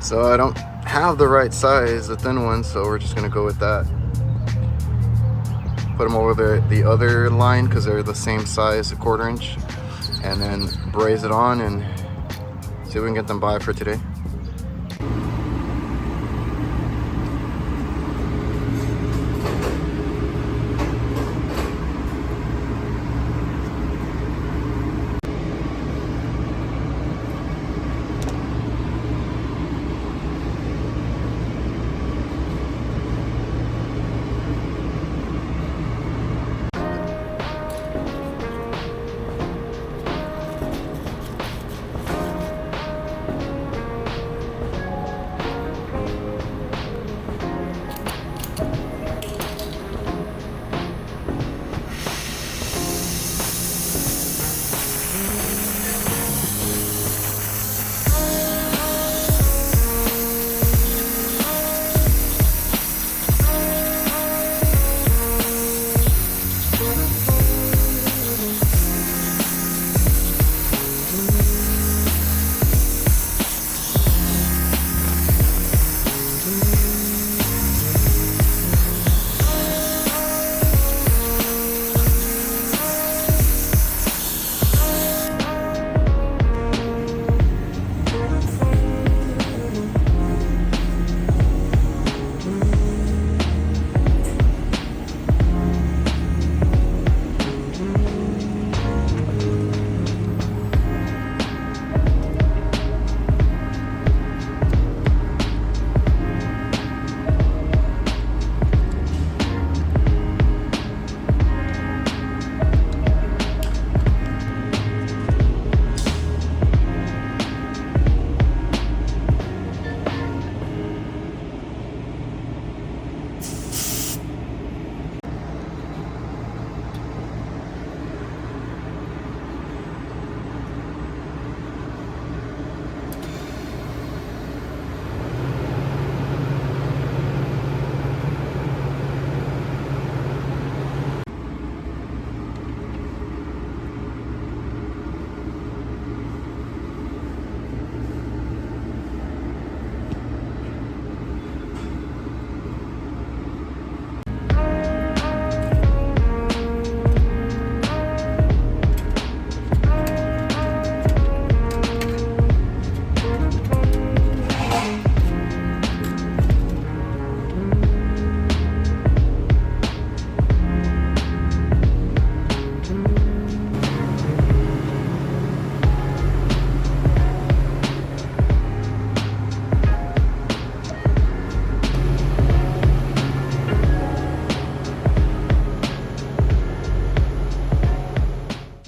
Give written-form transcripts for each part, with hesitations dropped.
So I don't have the right size, the thin one, so we're just gonna go with that. Put them over the other line because they're the same size, a 1/4 inch, and then braze it on and see if we can get them by for today.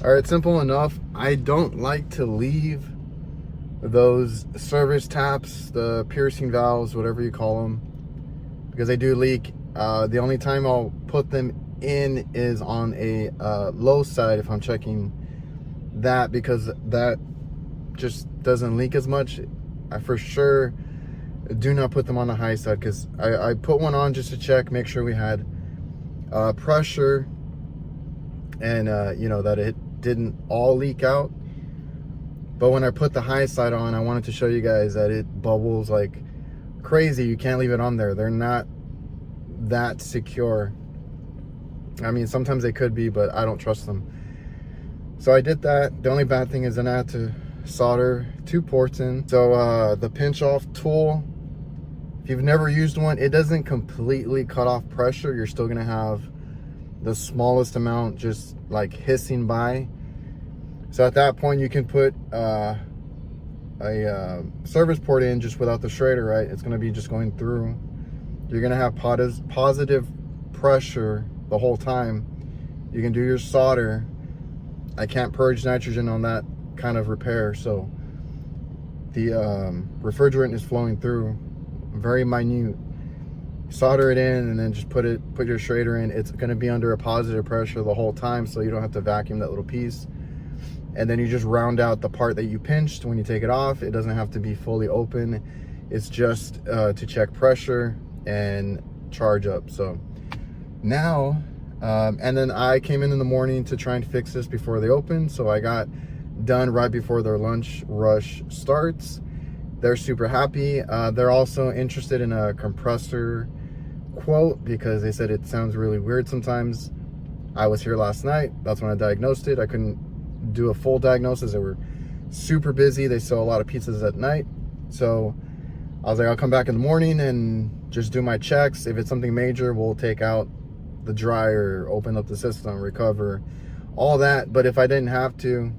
All right, simple enough. I don't like to leave those service taps, the piercing valves, whatever you call them, because they do leak. The only time I'll put them in is on a low side if I'm checking that, because that just doesn't leak as much. I for sure do not put them on the high side, because I put one on just to check, make sure we had pressure, and you know, that it didn't all leak out. But when I put the high side on, I wanted to show you guys that it bubbles like crazy. You can't leave it on there. They're not that secure. I mean, sometimes they could be, but I don't trust them. So I did that. The only bad thing is then I had to solder 2 ports in. So the pinch off tool, if you've never used one, it doesn't completely cut off pressure. You're still gonna have the smallest amount just like hissing by. So at that point you can put a service port in just without the Schrader, right? It's gonna be just going through. You're gonna have positive pressure the whole time. You can do your solder. I can't purge nitrogen on that kind of repair, so the refrigerant is flowing through, very minute. Solder it in and then just put your Schrader in. It's going to be under a positive pressure the whole time, so you don't have to vacuum that little piece. And then you just round out the part that you pinched when you take it off. It doesn't have to be fully open. It's just to check pressure and charge up. So now and then I came in the morning to try and fix this before they open, so I got done right before their lunch rush starts. They're super happy. They're also interested in a compressor quote because they said it sounds really weird sometimes. I was here last night. That's when I diagnosed it. I couldn't do a full diagnosis. They were super busy. They sell a lot of pizzas at night. So I was like, I'll come back in the morning and just do my checks. If it's something major, we'll take out the dryer, open up the system, recover, all that. But if I didn't have to,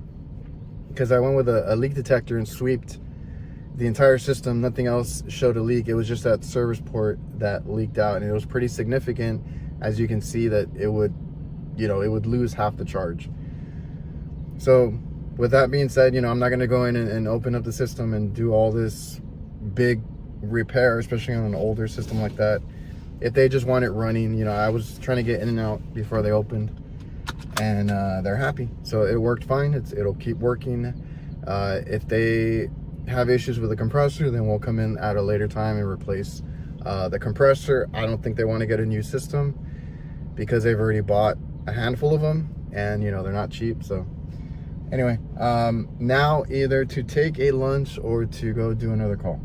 because I went with a leak detector and sweeped the entire system, nothing else showed a leak. It was just that service port that leaked out, and it was pretty significant, as you can see, that it would, you know, it would lose half the charge. So with that being said, you know, I'm not going to go in and open up the system and do all this big repair, especially on an older system like that. If they just want it running, you know, I was trying to get in and out before they opened, and they're happy. So it worked fine. It'll keep working. If they have issues with the compressor, then we'll come in at a later time and replace the compressor. I don't think they want to get a new system because they've already bought a handful of them, and you know, they're not cheap. So anyway, now either to take a lunch or to go do another call.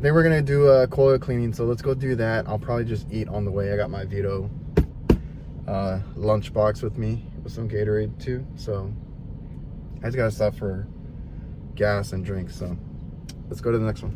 Then we're gonna do a coil cleaning, so let's go do that. I'll probably just eat on the way. I got my Vito lunch box with me with some Gatorade too, so I just gotta stop for gas and drinks. So let's go to the next one.